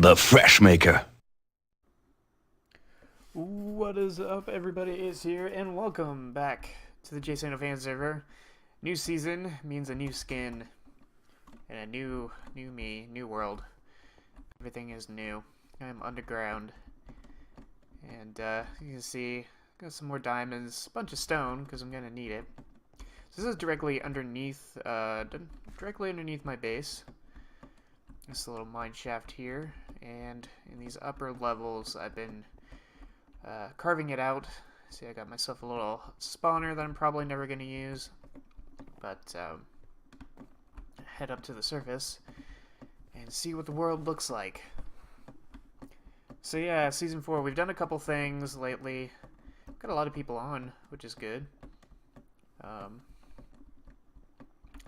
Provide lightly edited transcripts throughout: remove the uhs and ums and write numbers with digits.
the Fresh Maker. What is up, everybody? Is here, and welcome back to the Jsano fan server. New season means a new skin, and a new me, new world. Everything is new. I'm underground, and you can see, got some more diamonds, a bunch of stone, because I'm gonna need it. So this is directly underneath my base. This little mine shaft here, and in these upper levels, I've been carving it out. See, I got myself a little spawner that I'm probably never going to use, but head up to the surface and see what the world looks like. So yeah, Season 4, we've done a couple things lately. Got a lot of people on, which is good.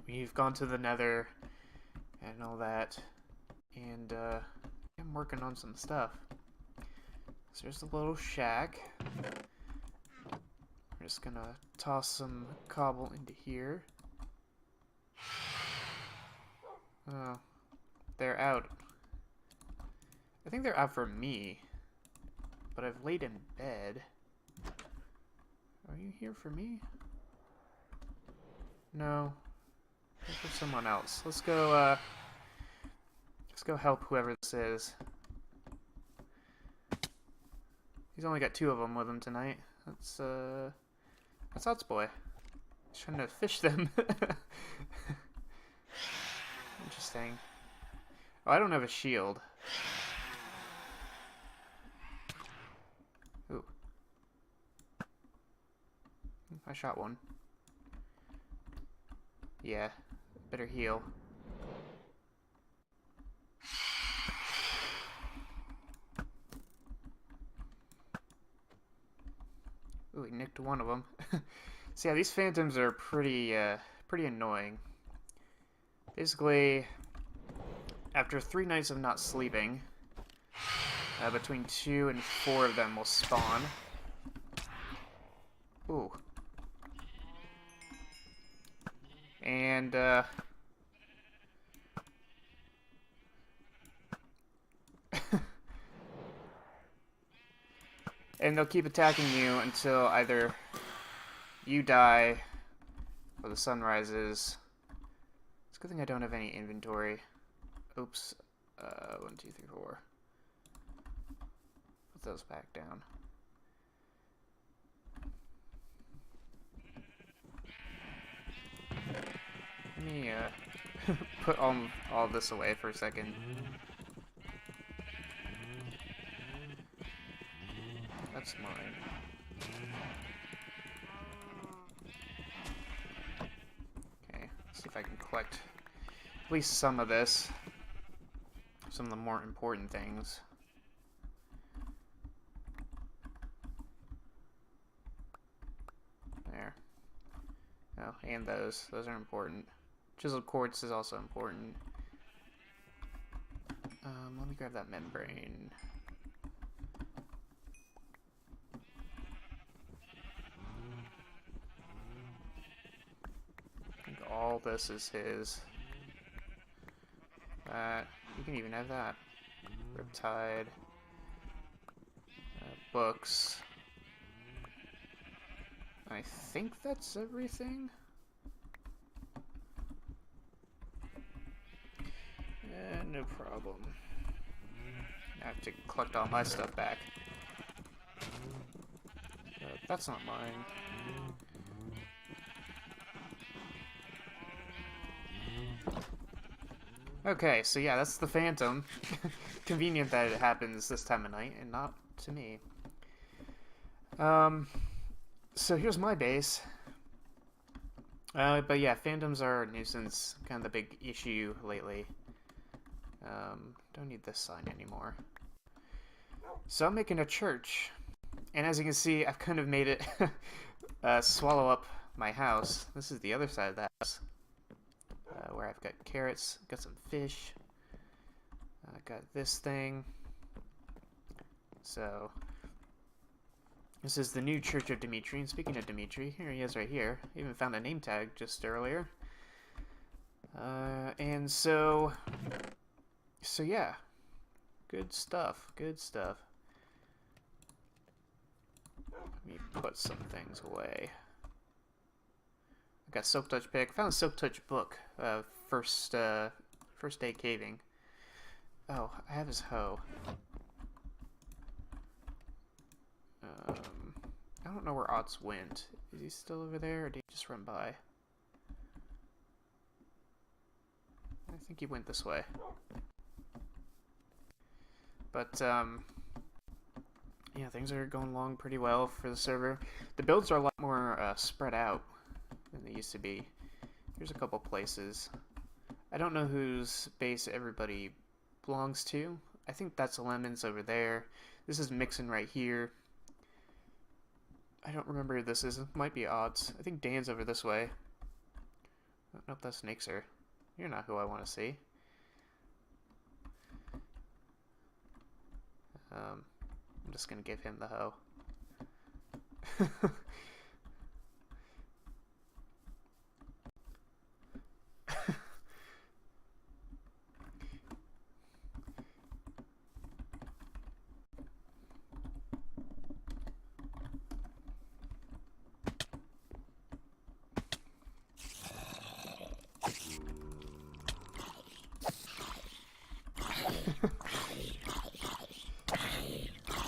We've gone to the Nether and all that, and I'm working on some stuff. So there's a little shack. We're just gonna toss some cobble into here. Oh, they're out. I think they're out for me, but I've laid in bed. Are you here for me? No. They're for someone else. Let's go help whoever this is. He's only got 2 of them with him tonight. That's Ots Boy. He's trying to fish them. Interesting. Oh, I don't have a shield. Ooh. I shot one. Yeah, better heal. Ooh, he nicked one of them. So yeah, these phantoms are pretty annoying. Basically, after 3 nights of not sleeping, between 2 and 4 of them will spawn. Ooh. And, and they'll keep attacking you until either you die or the sun rises. It's a good thing I don't have any inventory. Oops. 1, 2, 3, 4. Put those back down. Let me put all this away for a second. That's mine. Okay, let's see if I can collect at least some of this. Some of the more important things. There. Oh, and those. Those are important. Chiseled quartz is also important. Let me grab that membrane. I think all this is his. You can even have that. Riptide. Books. I think that's everything. No problem. I have to collect all my stuff back. That's not mine. Okay, so yeah, that's the Phantom. Convenient that it happens this time of night and not to me. So here's my base. But yeah, Phantoms are a nuisance, kind of the big issue lately. Don't need this sign anymore. So I'm making a church. And as you can see, I've kind of made it swallow up my house. This is the other side of the house. Where I've got carrots, got some fish. I got this thing. So this is the new Church of Dimitri. And speaking of Dimitri, here he is right here. I even found a name tag just earlier. And so yeah, Good stuff. Good stuff. Let me put some things away. I got Silk Touch pick. Found a Silk Touch book. First day caving. Oh, I have his hoe. I don't know where Otz went. Is he still over there, or did he just run by? I think he went this way. But, yeah, things are going along pretty well for the server. The builds are a lot more spread out than they used to be. Here's a couple places. I don't know whose base everybody belongs to. I think that's Lemons over there. This is Mixin right here. I don't remember who this is. It might be Odds. I think Dan's over this way. I don't know if that's Nixer. You're not who I want to see. I'm just gonna give him the hoe.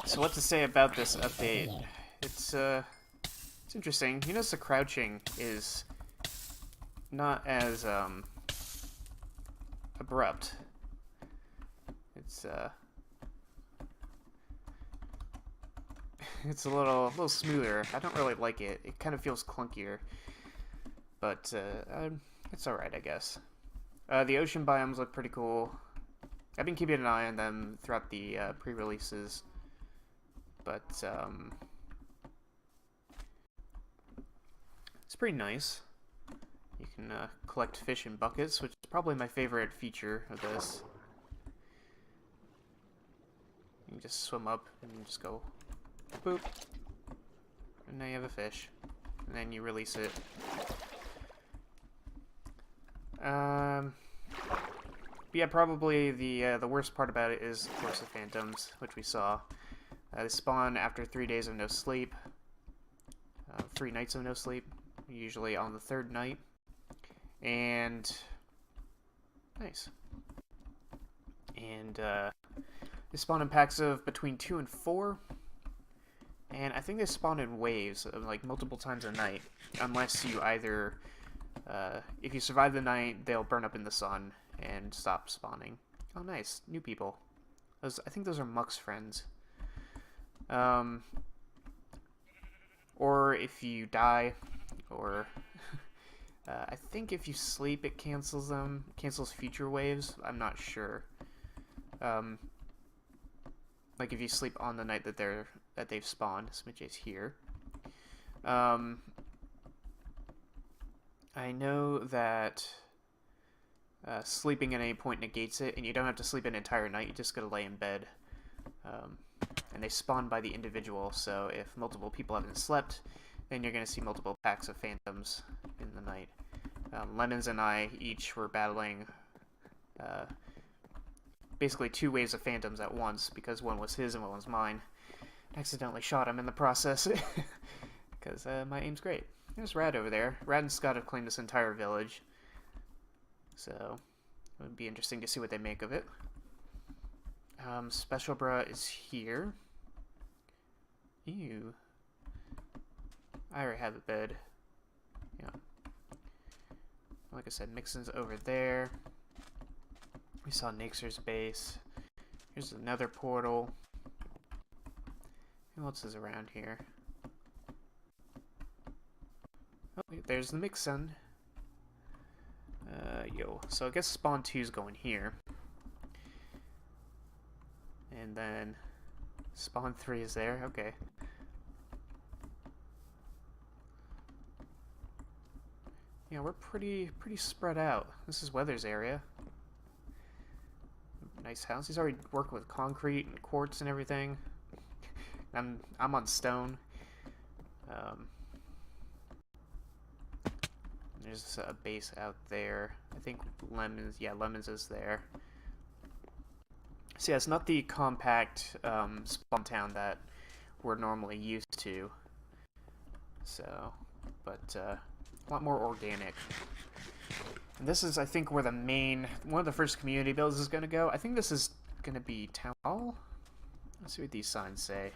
So what to say about this update? It's interesting. You notice the crouching is not as abrupt. It's it's a little smoother. I don't really like it. It kind of feels clunkier, but it's all right, I guess. The ocean biomes look pretty cool. I've been keeping an eye on them throughout the pre-releases, but it's pretty nice. You can collect fish in buckets, which is probably my favorite feature of this. You can just swim up and just go boop, and now you have a fish, and then you release it. But yeah, probably the worst part about it is, of course, the phantoms, which we saw. They spawn after 3 days of no sleep, 3 nights of no sleep, usually on the 3rd night, and nice. And they spawn in packs of between 2 and 4, and I think they spawn in waves, like multiple times a night, unless you either, if you survive the night, they'll burn up in the sun and stop spawning. Oh, nice. New people. I think those are Muck's friends. Or if you die, or I think if you sleep, it cancels them. It cancels future waves. I'm not sure. Like if you sleep on the night that they've spawned. Smidge's here. I know that sleeping at any point negates it, and you don't have to sleep an entire night. You just gotta lay in bed. And they spawn by the individual, so if multiple people haven't slept, then you're going to see multiple packs of phantoms in the night. Lemons and I each were battling basically 2 waves of phantoms at once, because one was his and one was mine. I accidentally shot him in the process, because my aim's great. There's Rad over there. Rad and Scott have claimed this entire village, so it would be interesting to see what they make of it. Special Bra is here. Ew. I already have a bed. Yeah. Like I said, Mixon's over there. We saw Nixer's base. Here's another portal. Who else is around here? Oh, there's the Mixon. Yo. So I guess spawn 2's going here. And then spawn 3 is there. Okay. Yeah, we're pretty spread out. This is Weather's area. Nice house. He's already working with concrete and quartz and everything. I'm on stone. There's a base out there. I think Lemons. Yeah, Lemons is there. So yeah, it's not the compact spawn town that we're normally used to. So, but a lot more organic. And this is, I think, where one of the first community builds is going to go. I think this is going to be Town Hall. Let's see what these signs say.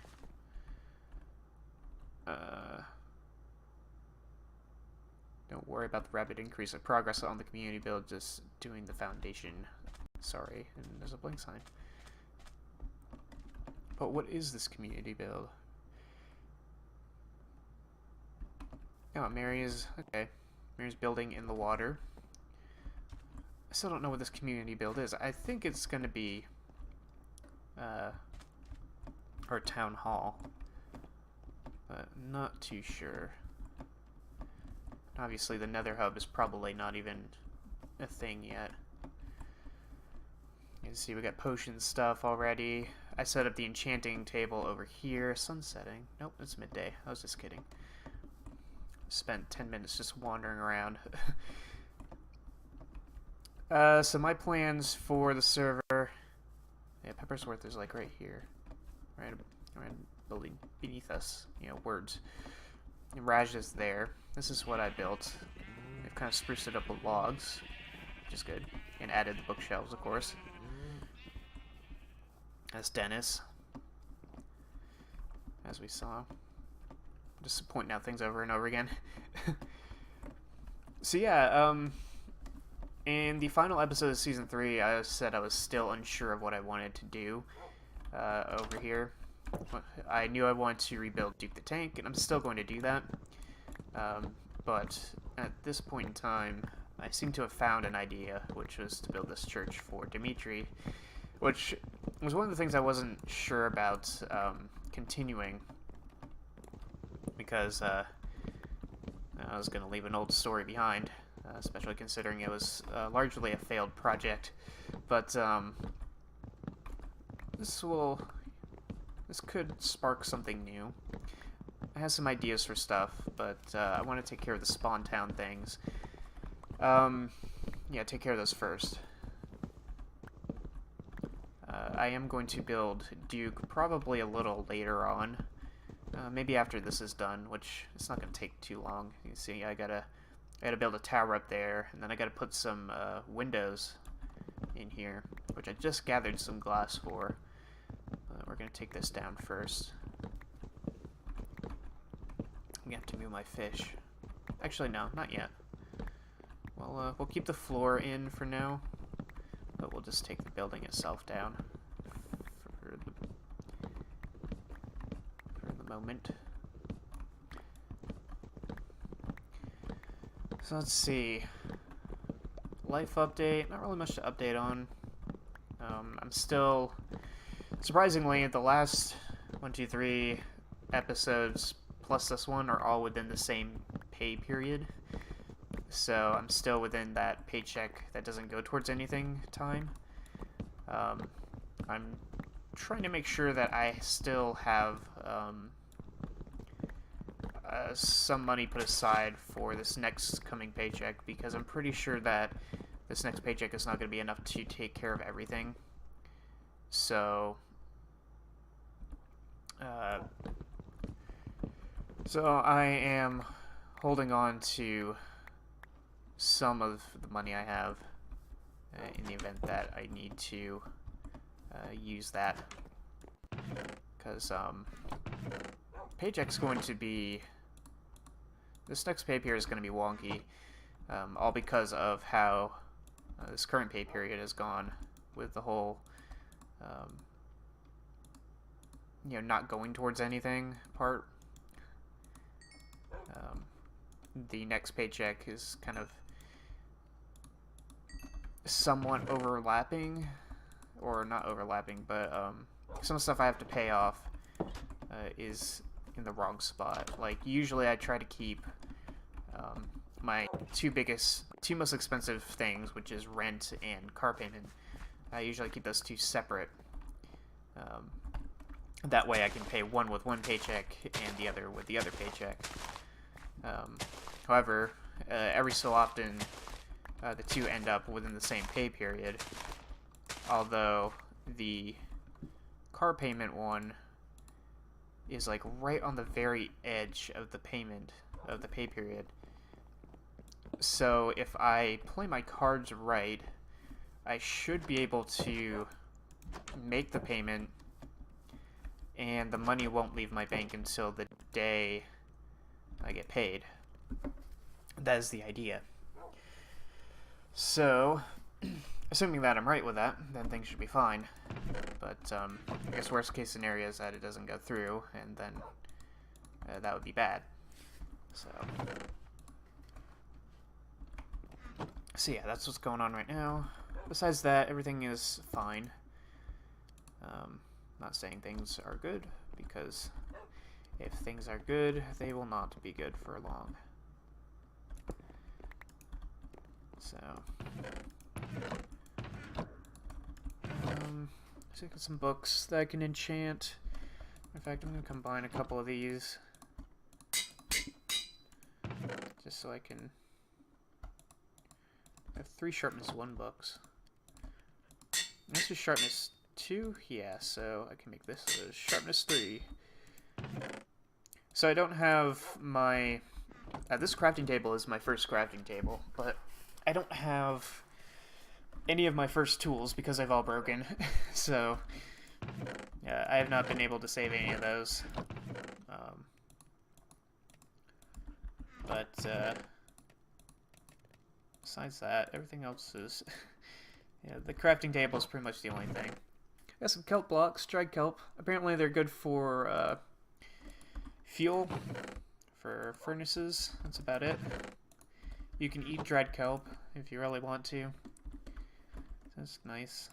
Don't worry about the rapid increase of progress on the community build, just doing the foundation. Sorry, and there's a blank sign. But what is this community build? Oh, Mary's building in the water. I still don't know what this community build is. I think it's going to be our town hall, but not too sure. Obviously, the Nether Hub is probably not even a thing yet. You can see we got potion stuff already. I set up the enchanting table over here. Sun setting. Nope, it's midday. I was just kidding. Spent 10 minutes just wandering around. So my plans for the server... Yeah, Peppersworth is like right here. Right building beneath us. You know, words. And Raj is there. This is what I built. I've kind of spruced it up with logs, which is good. And added the bookshelves, of course. That's Dennis. As we saw. Just pointing out things over and over again. So yeah, in the final episode of Season 3, I said I was still unsure of what I wanted to do over here. I knew I wanted to rebuild Duke the Tank, and I'm still going to do that. But at this point in time, I seem to have found an idea, which was to build this church for Dimitri, which was one of the things I wasn't sure about continuing, because I was going to leave an old story behind, especially considering it was largely a failed project. But this could spark something new. I have some ideas for stuff, but I want to take care of the spawn town things. Yeah, take care of those first. I am going to build Duke probably a little later on. Maybe after this is done, which it's not going to take too long. You can see I gotta build a tower up there, and then I gotta put some windows in here, which I just gathered some glass for. We're gonna take this down first. I'm gonna have to move my fish. Actually, no, not yet. Well, we'll keep the floor in for now, but we'll just take the building itself down for the moment. So let's see. Life update. Not really much to update on. I'm still, surprisingly, the last 1, 2, 3 episodes plus this one are all within the same pay period. So I'm still within that paycheck that doesn't go towards anything time. I'm trying to make sure that I still have some money put aside for this next coming paycheck, because I'm pretty sure that this next paycheck is not going to be enough to take care of everything. So I am holding on to some of the money I have in the event that I need to use that, because paycheck's going to be, this next pay period is going to be wonky, all because of how this current pay period has gone with the whole you know, not going towards anything part. The next paycheck is kind of somewhat overlapping, or not overlapping, but some of the stuff I have to pay off is in the wrong spot. Like, usually I try to keep my two most expensive things, which is rent and car payment. I usually keep those two separate. That way I can pay one with one paycheck and the other with the other paycheck. However, every so often the two end up within the same pay period, although the car payment one is like right on the very edge of the payment, of the pay period. So if I play my cards right, I should be able to make the payment, and the money won't leave my bank until the day I get paid. That is the idea. So, assuming that I'm right with that, then things should be fine. But I guess worst case scenario is that it doesn't go through, and then that would be bad. So yeah, that's what's going on right now. Besides that, everything is fine. Not saying things are good, because if things are good, they will not be good for long. So, let's look at some books that I can enchant. In fact, I'm going to combine a couple of these, just so I can have 3 sharpness 1 books. This is sharpness 2, yeah, so I can make this a sharpness 3. So I don't have my... this crafting table is my first crafting table, but I don't have any of my first tools because they've all broken. So I have not been able to save any of those. But besides that, everything else is... the crafting table is pretty much the only thing. Got some kelp blocks, dried kelp. Apparently they're good for fuel, for furnaces. That's about it. You can eat dried kelp if you really want to. That's nice.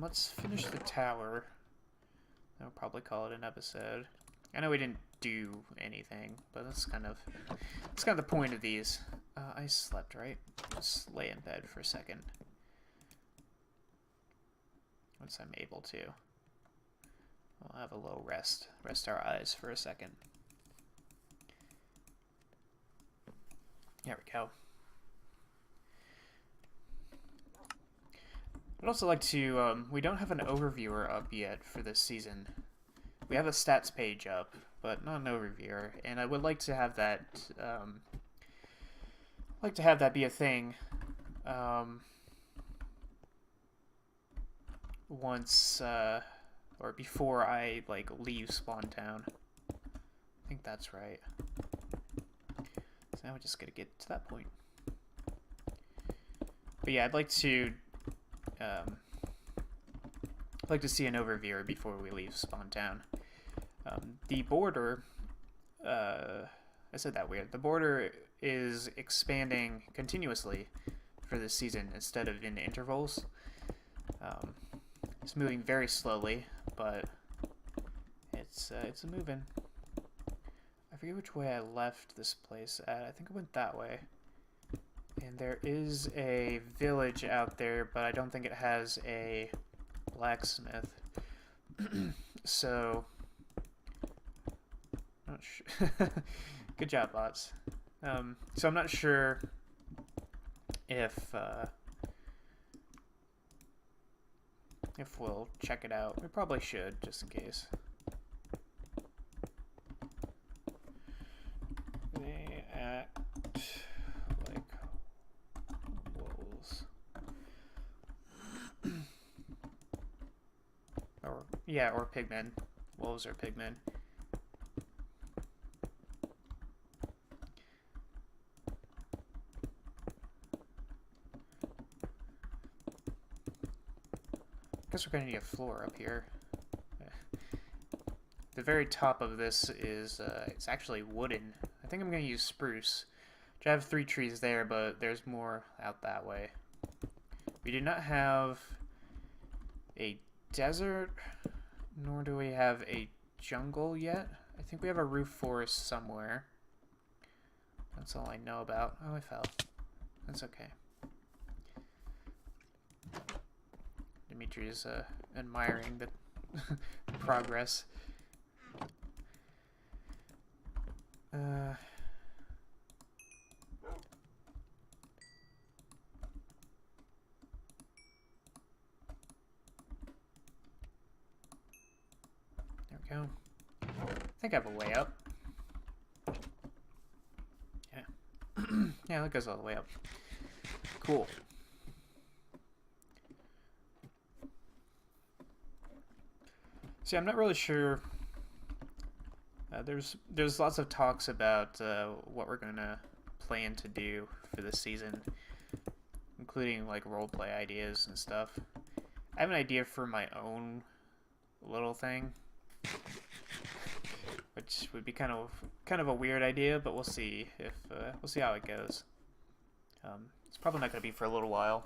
Let's finish the tower. I'll probably call it an episode. I know we didn't do anything, but that's kind of the point of these. I slept, right? Just lay in bed for a second. Once I'm able to. We'll have a little rest. Rest our eyes for a second. There we go. I'd also like to, we don't have an overviewer up yet for this season. We have a stats page up, but not an overviewer, and I would like to have that, be a thing, once, or before I, like, leave Spawn Town. I think that's right. So now we just gotta get to that point. But yeah, I'd like to see an overviewer before we leave Spawn Town. The border, I said that weird. The border is expanding continuously for this season instead of in intervals. It's moving very slowly, but it's moving. I forget which way I left this place at. I think I went that way. And there is a village out there, but I don't think it has a blacksmith. So, not sure. Good job, bots. So I'm not sure if we'll check it out. We probably should, just in case. They act like wolves. Or pigmen. Wolves or pigmen. I guess we're going to need a floor up here. The very top of this is, it's actually wooden. I think I'm going to use spruce. I have 3 trees there, but there's more out that way. We do not have a desert, nor do we have a jungle yet. I think we have a roof forest somewhere. That's all I know about. Oh, I fell. That's okay. Dimitri is admiring the progress. go. I think I have a way up. Yeah. Yeah, that goes all the way up. Cool. See, I'm not really sure. There's lots of talks about what we're gonna plan to do for this season, including like roleplay ideas and stuff. I have an idea for my own little thing, which would be kind of a weird idea, but we'll see if we'll see how it goes. It's probably not gonna be for a little while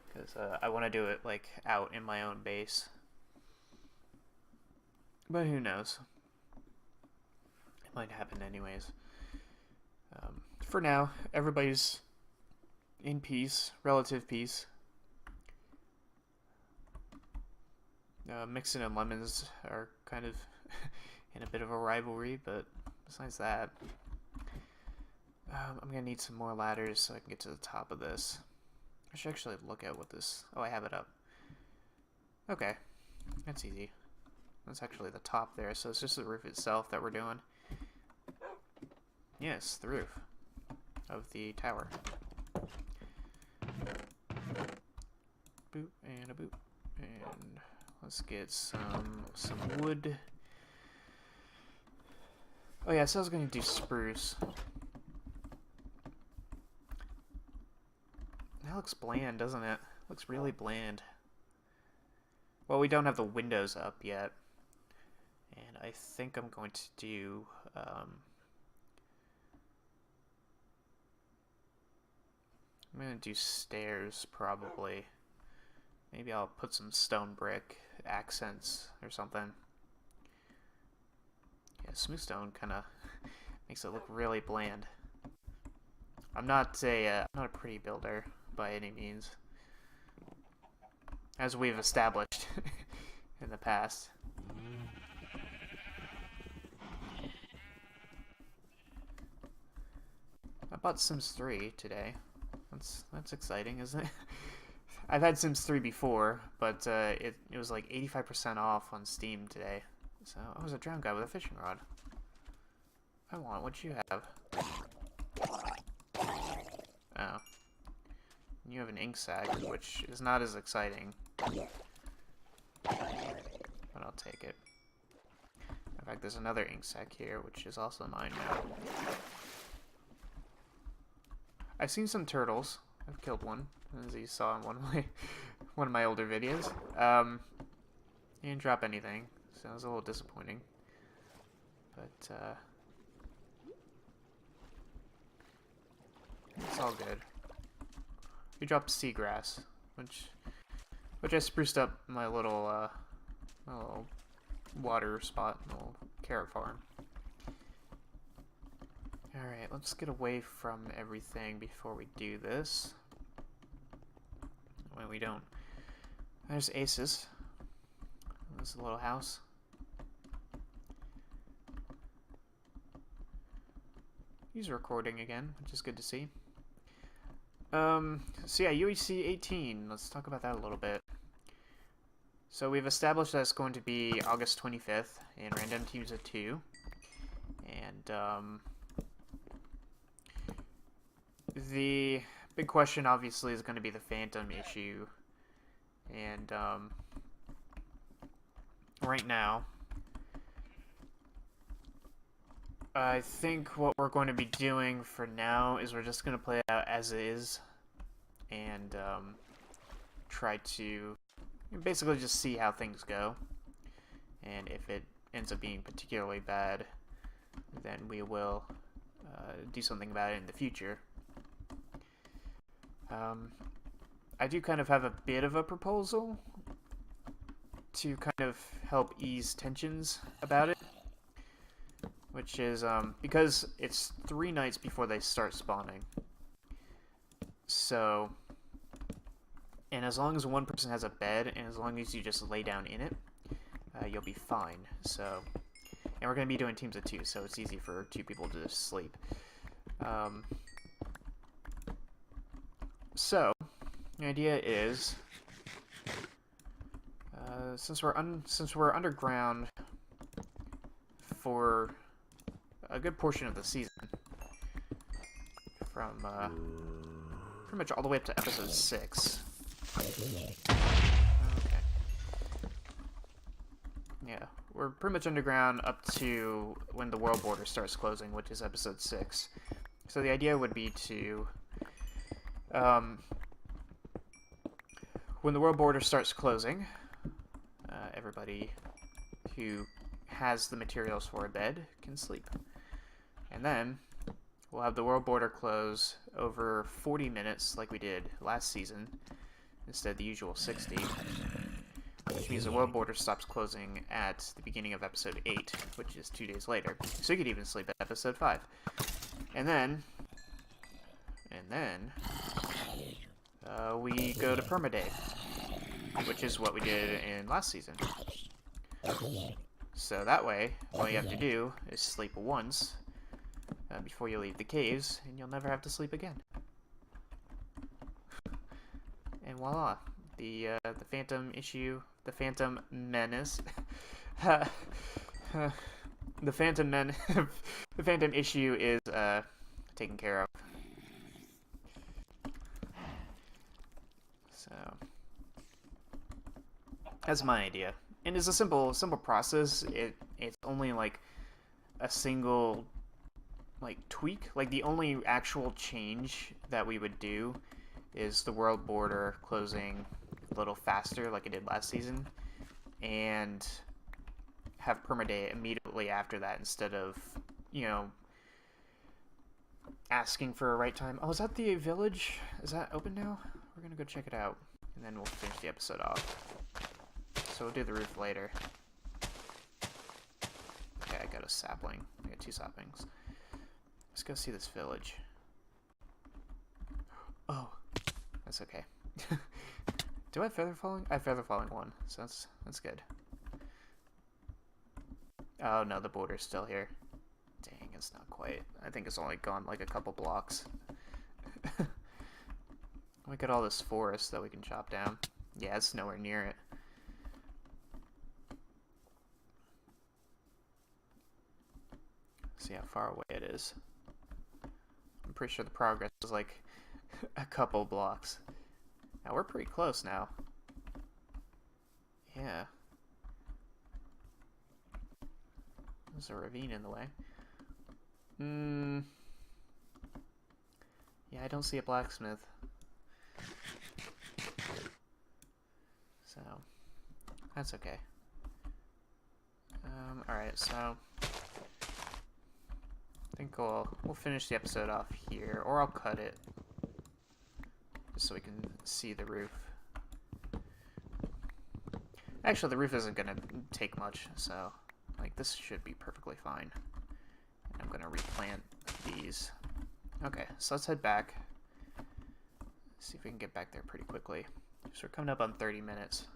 because I want to do it like out in my own base. But who knows? It might happen anyways. For now, everybody's in peace, relative peace. Mixon and Lemons are kind of in a bit of a rivalry, but besides that, I'm gonna need some more ladders so I can get to the top of this. I should actually look at what this... Oh, I have it up. Okay, that's easy. That's actually the top there, so it's just the roof itself that we're doing. Yes, the roof of the tower. Boop and a boop. And let's get some wood. Oh yeah, so I was going to do spruce. That looks bland, doesn't it? Looks really bland. Well, we don't have the windows up yet. And I think I'm going to do... I'm going to do stairs, probably. Maybe I'll put some stone brick accents or something. Yeah, smooth stone kind of makes it look really bland. I'm not a pretty builder by any means, as we've established in the past. I bought Sims 3 today. That's exciting, isn't it? I've had Sims 3 before, but it was like 85% off on Steam today. So I was a drowned guy with a fishing rod. I want what you have. Oh. You have an ink sac, which is not as exciting. But I'll take it. In fact, there's another ink sac here, which is also mine now. I've seen some turtles. I've killed one, as you saw in one of my older videos. He didn't drop anything, so it was a little disappointing. But it's all good. He dropped seagrass, which I spruced up my little water spot, little carrot farm. Alright, let's get away from everything before we do this. When we don't. There's Aces. This little house. He's recording again, which is good to see. So yeah, UHC 18. Let's talk about that a little bit. So we've established that it's going to be August 25th in random teams of 2. And the big question obviously is going to be the Phantom issue. And right now, I think what we're going to be doing for now is we're just going to play it out as is and try to basically just see how things go. And if it ends up being particularly bad, then we will do something about it in the future. I do kind of have a bit of a proposal to kind of help ease tensions about it. Which is, because it's 3 nights before they start spawning. So, and as long as one person has a bed, and as long as you just lay down in it, you'll be fine. So, and we're going to be doing teams of 2, so it's easy for 2 people to just sleep. So, the idea is, Since we're underground for a good portion of the season, from pretty much all the way up to episode 6. Okay. Yeah, we're pretty much underground up to when the world border starts closing, which is episode 6. So the idea would be to, when the world border starts closing, everybody who has the materials for a bed can sleep. And then we'll have the world border close over 40 minutes like we did last season, instead of the usual 60. Which means the world border stops closing at the beginning of episode 8, which is 2 days later. So you could even sleep at episode 5. And then we go to permaday, which is what we did in last season. So that way, all you have to do is sleep once before you leave the caves, and you'll never have to sleep again. And voila, the Phantom issue, the Phantom Menace, the Phantom issue is taken care of. So that's my idea, and it's a simple process. It's only like a single tweak. Like the only actual change that we would do is the world border closing a little faster like it did last season, and have permaday immediately after that instead of, asking for a right time. Oh, is that the village? Is that open now? We're gonna go check it out, and then we'll finish the episode off. So we'll do the roof later. Okay, I got a sapling. I got 2 saplings. Let's go see this village. Oh, that's okay. Do I have feather falling? I have feather falling 1, so that's good. Oh no, the border's still here. Dang, it's not quite. I think it's only gone like a couple blocks. We got all this forest that we can chop down. Yeah, it's nowhere near it. See how far away it is. I'm pretty sure the progress is like a couple blocks. Now we're pretty close now. Yeah. There's a ravine in the way. Yeah, I don't see a blacksmith. So, that's okay. Alright, so I think we'll finish the episode off here, or I'll cut it just so we can see the roof. Actually, the roof isn't gonna take much, so this should be perfectly fine. And I'm gonna replant these. Okay, so let's head back. See if we can get back there pretty quickly. So we're coming up on 30 minutes,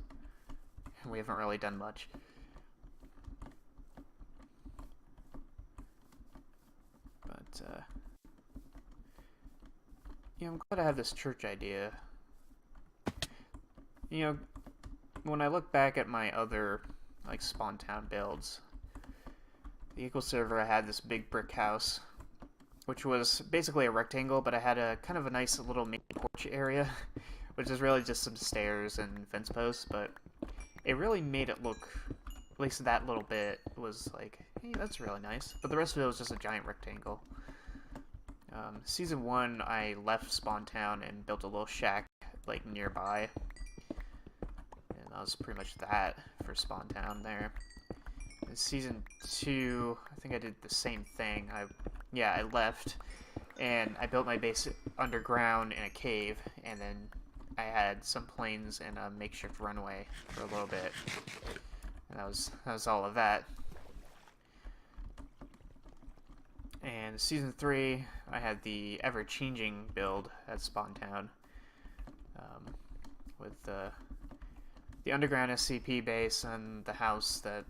and we haven't really done much. But, I'm glad I have this church idea. When I look back at my other, Spawn Town builds, the Eagle server, I had this big brick house, which was basically a rectangle, but I had a kind of a nice little mini porch area, which is really just some stairs and fence posts, but it really made it look, at least that little bit was like, hey, that's really nice. But the rest of it was just a giant rectangle. Season 1, I left Spawn Town and built a little shack, nearby. And that was pretty much that for Spawn Town there. In Season 2, I think I did the same thing. I left, and I built my base underground in a cave, and then I had some planes and a makeshift runway for a little bit. And that was all of that. And Season 3, I had the ever-changing build at Spawn Town, with the underground SCP base and the house that,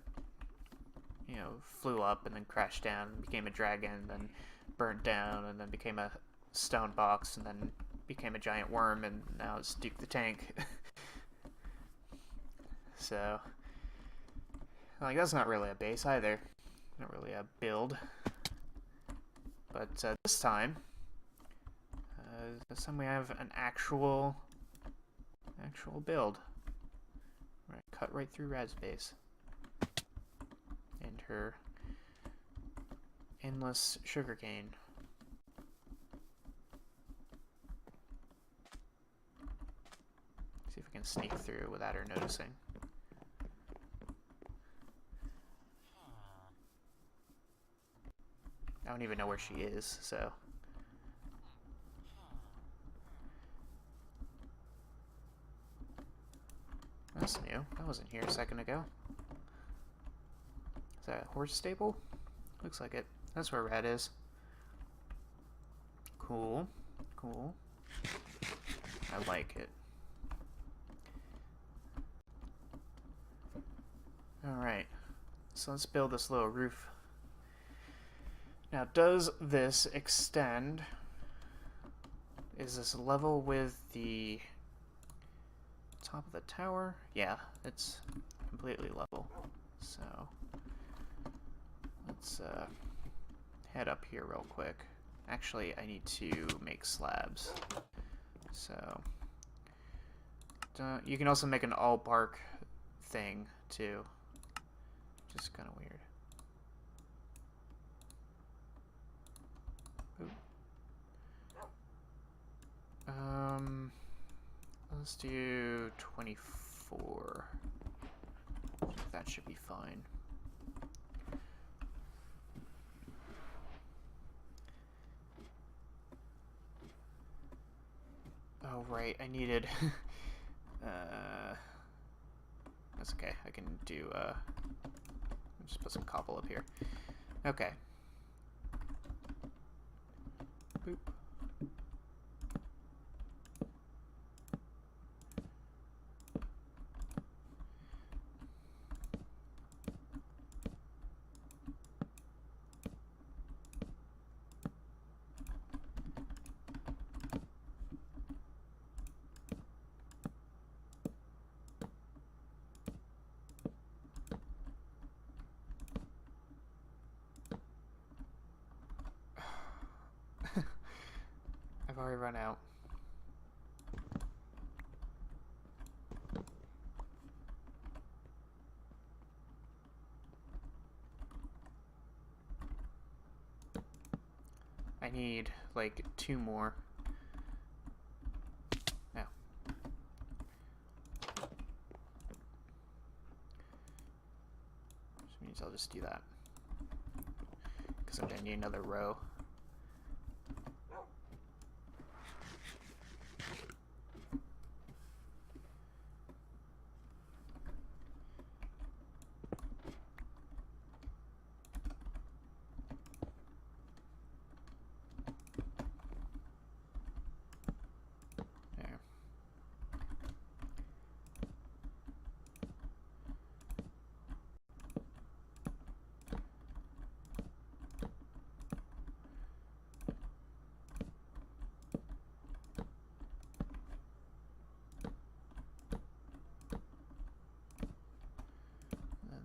flew up and then crashed down and became a dragon, then burnt down and then became a stone box and then became a giant worm, and now it's Duke the Tank. So, like, that's not really a base either. Not really a build. But this time we have an actual build. Right, cut right through Rad's base. And her endless sugarcane. See if we can sneak through without her noticing. I don't even know where she is, so. That's new. I wasn't here a second ago. Is that a horse stable? Looks like it. That's where Red is. Cool. Cool. I like it. Alright. So let's build this little roof. Now, does this extend? Is this level with the top of the tower? Yeah, it's completely level. So let's head up here real quick. Actually, I need to make slabs. So you can also make an all bark thing too. Just kind of weird. Let's do 24. That should be fine. Oh, right, I needed... that's okay, I can do, just put some cobble up here. Okay. Boop. I've already run out. I need like 2 more. No. Which means I'll just do that. Because I'm gonna need another row.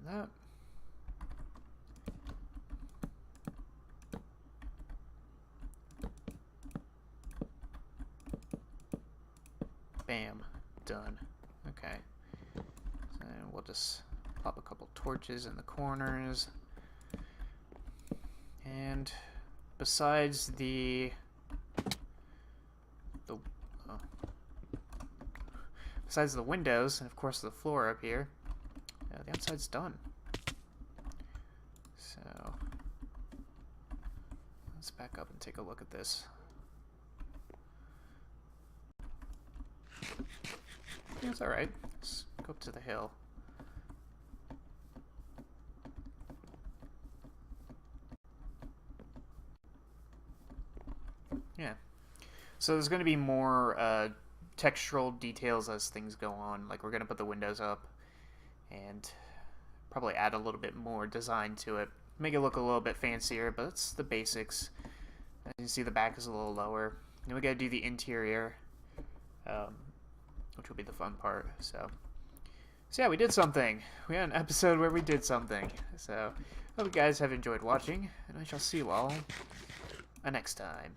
That. Bam. Done. Okay. So we'll just pop a couple torches in the corners. And besides besides the windows, and of course the floor up here, the outside's done. So let's back up and take a look at this. Yeah, it's alright. Let's go up to the hill. Yeah. So there's going to be more textural details as things go on. Like, we're going to put the windows up and probably add a little bit more design to it. Make it look a little bit fancier, but it's the basics. As you can see, the back is a little lower. Then we got to do the interior, which will be the fun part. So So yeah, we did something. We had an episode where we did something. So, hope you guys have enjoyed watching, and I shall see you all next time.